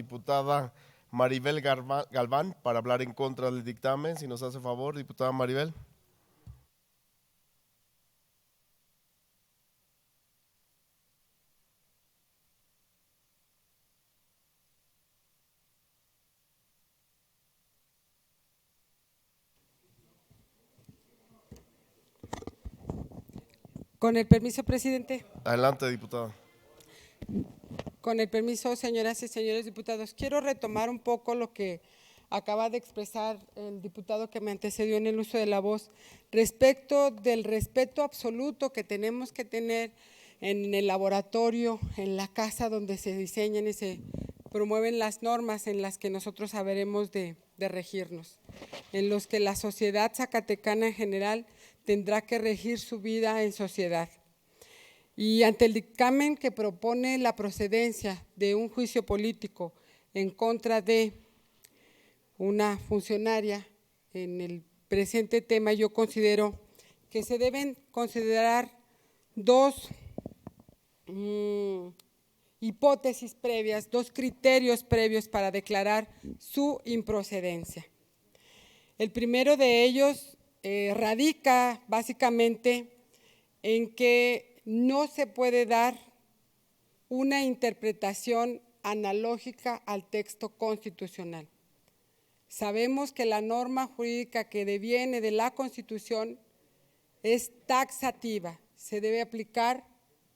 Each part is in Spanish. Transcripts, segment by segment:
diputada Maribel Galván para hablar en contra del dictamen. Si nos hace favor, diputada Maribel. Con el permiso, presidente. Adelante, diputada. Con el permiso, señoras y señores diputados, quiero retomar un poco lo que acaba de expresar el diputado que me antecedió en el uso de la voz respecto del respeto absoluto que tenemos que tener en el laboratorio, en la casa donde se diseñan y se promueven las normas en las que nosotros habremos de regirnos, en los que la sociedad zacatecana en general tendrá que regir su vida en sociedad. Y ante el dictamen que propone la procedencia de un juicio político en contra de una funcionaria en el presente tema, yo considero que se deben considerar dos hipótesis previas, dos criterios previos para declarar su improcedencia. El primero de ellos radica básicamente en que no se puede dar una interpretación analógica al texto constitucional. Sabemos que la norma jurídica que deviene de la Constitución es taxativa, se debe aplicar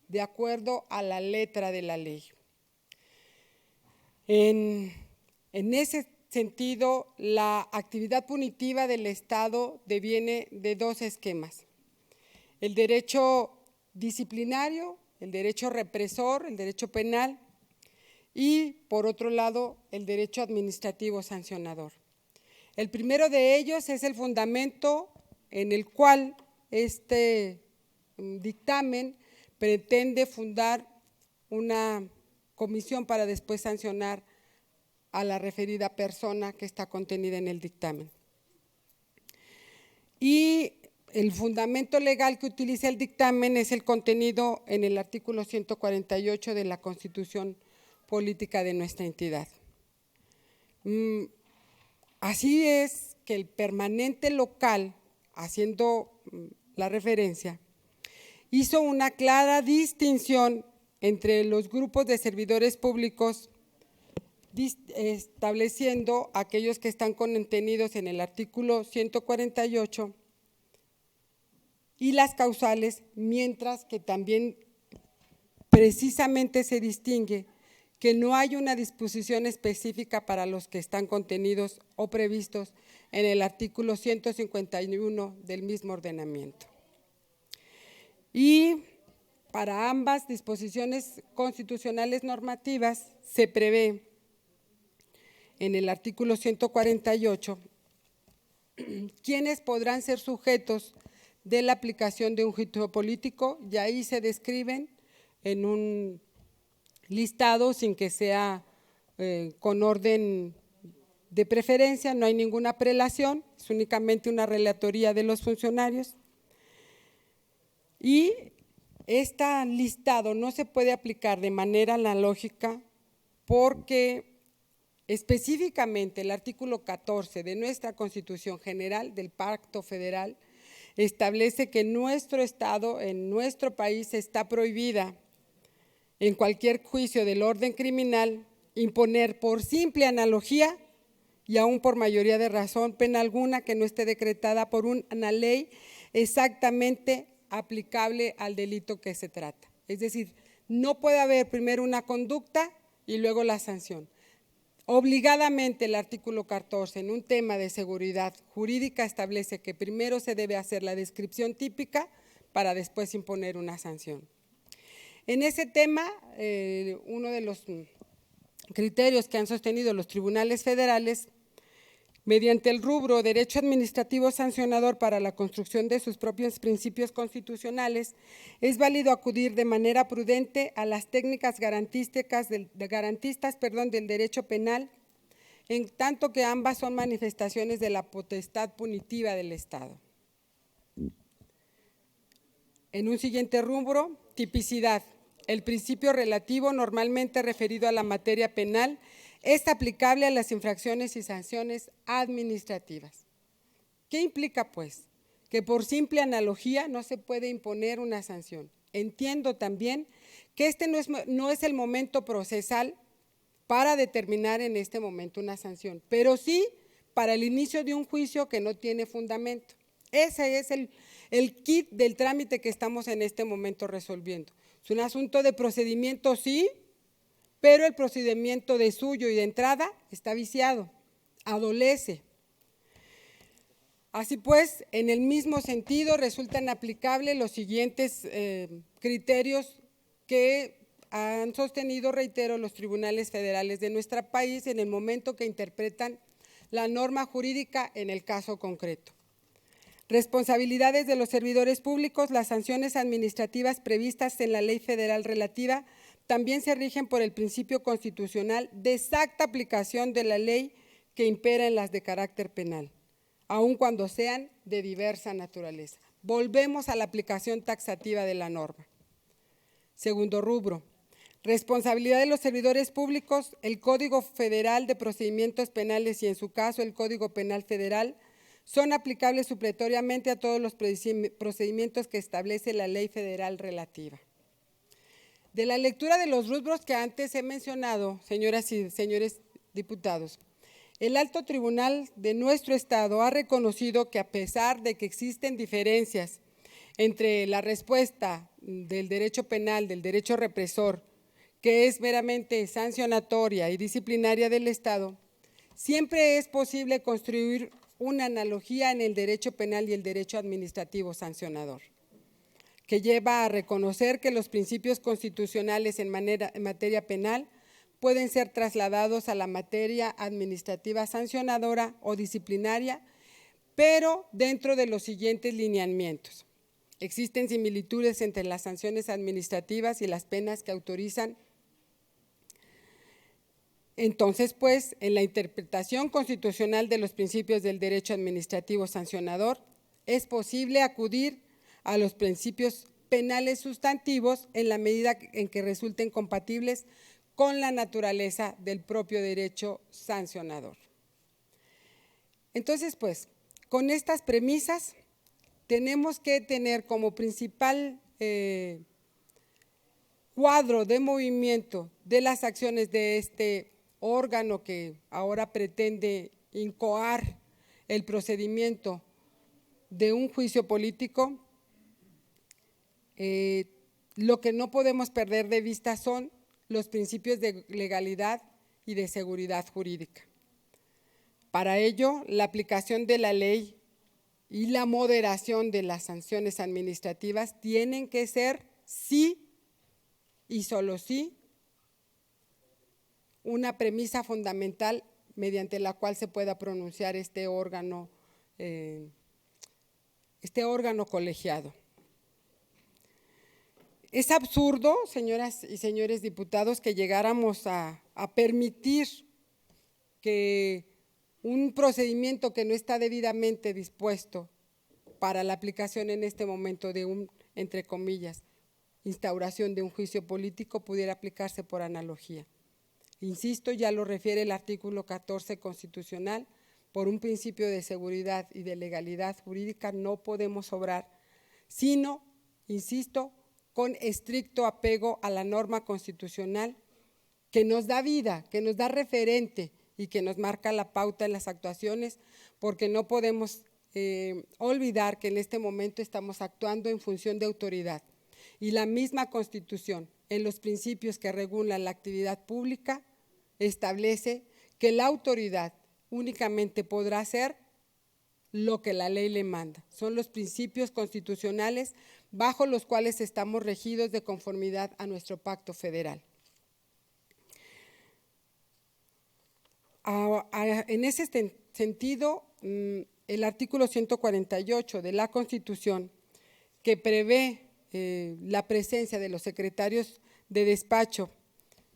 de acuerdo a la letra de la ley. En ese sentido, la actividad punitiva del Estado deviene de dos esquemas: el derecho disciplinario, el derecho represor, el derecho penal, y por otro lado el derecho administrativo sancionador. El primero de ellos es el fundamento en el cual este dictamen pretende fundar una comisión para después sancionar a la referida persona que está contenida en el dictamen. Y el fundamento legal que utiliza el dictamen es el contenido en el artículo 148 de la Constitución Política de nuestra entidad. Así es que el permanente local, haciendo la referencia, hizo una clara distinción entre los grupos de servidores públicos, estableciendo aquellos que están contenidos en el artículo 148 y las causales, mientras que también precisamente se distingue que no hay una disposición específica para los que están contenidos o previstos en el artículo 151 del mismo ordenamiento. Y para ambas disposiciones constitucionales normativas se prevé en el artículo 148 quiénes podrán ser sujetos de la aplicación de un juicio político, y ahí se describen en un listado sin que sea con orden de preferencia, no hay ninguna prelación, es únicamente una relatoría de los funcionarios. Y este listado no se puede aplicar de manera analógica porque específicamente el artículo 14 de nuestra Constitución General del Pacto Federal establece que en nuestro estado, en nuestro país, está prohibida en cualquier juicio del orden criminal imponer por simple analogía y aún por mayoría de razón pena alguna que no esté decretada por una ley exactamente aplicable al delito que se trata. Es decir, no puede haber primero una conducta y luego la sanción. Obligadamente el artículo 14 en un tema de seguridad jurídica establece que primero se debe hacer la descripción típica para después imponer una sanción. En ese tema, uno de los criterios que han sostenido los tribunales federales, mediante el rubro Derecho Administrativo Sancionador para la construcción de sus propios principios constitucionales, es válido acudir de manera prudente a las técnicas garantistas del derecho penal, en tanto que ambas son manifestaciones de la potestad punitiva del Estado. En un siguiente rubro, tipicidad. El principio relativo normalmente referido a la materia penal es aplicable a las infracciones y sanciones administrativas. ¿Qué implica, pues? Que por simple analogía no se puede imponer una sanción. Entiendo también que este no es el momento procesal para determinar en este momento una sanción, pero sí para el inicio de un juicio que no tiene fundamento. Ese es el kit del trámite que estamos en este momento resolviendo. Es un asunto de procedimiento, sí, pero el procedimiento de suyo y de entrada está viciado, adolece. Así pues, en el mismo sentido resultan aplicables los siguientes criterios que han sostenido, reitero, los tribunales federales de nuestro país en el momento que interpretan la norma jurídica en el caso concreto. Responsabilidades de los servidores públicos. Las sanciones administrativas previstas en la ley federal relativa también se rigen por el principio constitucional de exacta aplicación de la ley que impera en las de carácter penal, aun cuando sean de diversa naturaleza. Volvemos a la aplicación taxativa de la norma. Segundo rubro, responsabilidad de los servidores públicos. El Código Federal de Procedimientos Penales y, en su caso, el Código Penal Federal son aplicables supletoriamente a todos los procedimientos que establece la ley federal relativa. De la lectura de los rubros que antes he mencionado, señoras y señores diputados, el Alto Tribunal de nuestro Estado ha reconocido que, a pesar de que existen diferencias entre la respuesta del derecho penal, del derecho represor, que es meramente sancionatoria y disciplinaria del Estado, siempre es posible construir una analogía en el derecho penal y el derecho administrativo sancionador, que lleva a reconocer que los principios constitucionales en materia penal pueden ser trasladados a la materia administrativa sancionadora o disciplinaria, pero dentro de los siguientes lineamientos. Existen similitudes entre las sanciones administrativas y las penas que autorizan. Entonces, pues, en la interpretación constitucional de los principios del derecho administrativo sancionador, es posible acudir a los principios penales sustantivos en la medida en que resulten compatibles con la naturaleza del propio derecho sancionador. Entonces, pues, con estas premisas, tenemos que tener como principal cuadro de movimiento de las acciones de este órgano que ahora pretende incoar el procedimiento de un juicio político. Lo que no podemos perder de vista son los principios de legalidad y de seguridad jurídica. Para ello, la aplicación de la ley y la moderación de las sanciones administrativas tienen que ser sí y solo sí una premisa fundamental mediante la cual se pueda pronunciar este órgano colegiado. Es absurdo, señoras y señores diputados, que llegáramos a permitir que un procedimiento que no está debidamente dispuesto para la aplicación en este momento de un, entre comillas, instauración de un juicio político pudiera aplicarse por analogía. Insisto, ya lo refiere el artículo 14 constitucional, por un principio de seguridad y de legalidad jurídica no podemos obrar, sino, insisto, con estricto apego a la norma constitucional que nos da vida, que nos da referente y que nos marca la pauta en las actuaciones, porque no podemos olvidar que en este momento estamos actuando en función de autoridad. Y la misma Constitución, en los principios que regulan la actividad pública, establece que la autoridad únicamente podrá hacer lo que la ley le manda. Son los principios constitucionales bajo los cuales estamos regidos de conformidad a nuestro pacto federal. En ese sentido, el artículo 148 de la Constitución, que prevé la presencia de los secretarios de despacho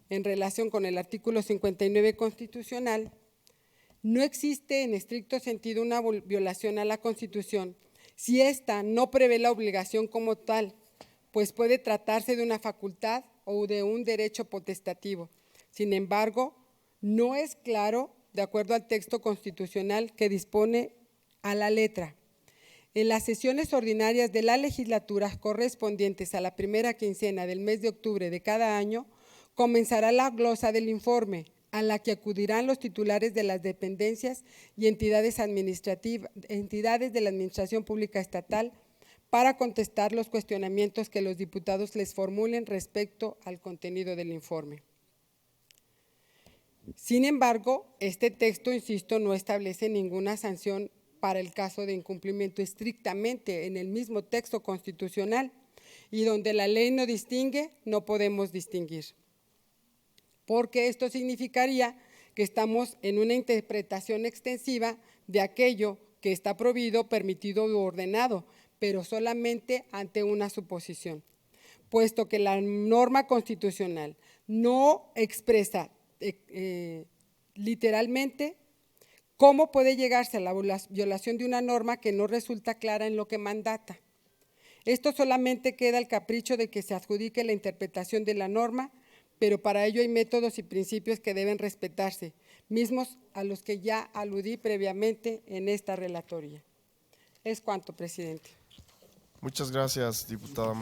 en relación con el artículo 59 constitucional, no existe en estricto sentido una violación a la Constitución si ésta no prevé la obligación como tal, pues puede tratarse de una facultad o de un derecho potestativo. Sin embargo, no es claro de acuerdo al texto constitucional que dispone a la letra. En las sesiones ordinarias de la legislatura correspondientes a la primera quincena del mes de octubre de cada año, comenzará la glosa del informe, a la que acudirán los titulares de las dependencias y entidades administrativas, entidades de la Administración Pública Estatal, para contestar los cuestionamientos que los diputados les formulen respecto al contenido del informe. Sin embargo, este texto, insisto, no establece ninguna sanción para el caso de incumplimiento estrictamente en el mismo texto constitucional, y donde la ley no distingue, no podemos distinguir, porque esto significaría que estamos en una interpretación extensiva de aquello que está prohibido, permitido o ordenado, pero solamente ante una suposición, puesto que la norma constitucional no expresa literalmente cómo puede llegarse a la violación de una norma que no resulta clara en lo que mandata. Esto solamente queda al capricho de que se adjudique la interpretación de la norma, pero para ello hay métodos y principios que deben respetarse, mismos a los que ya aludí previamente en esta relatoría. Es cuanto, presidente. Muchas gracias, diputada.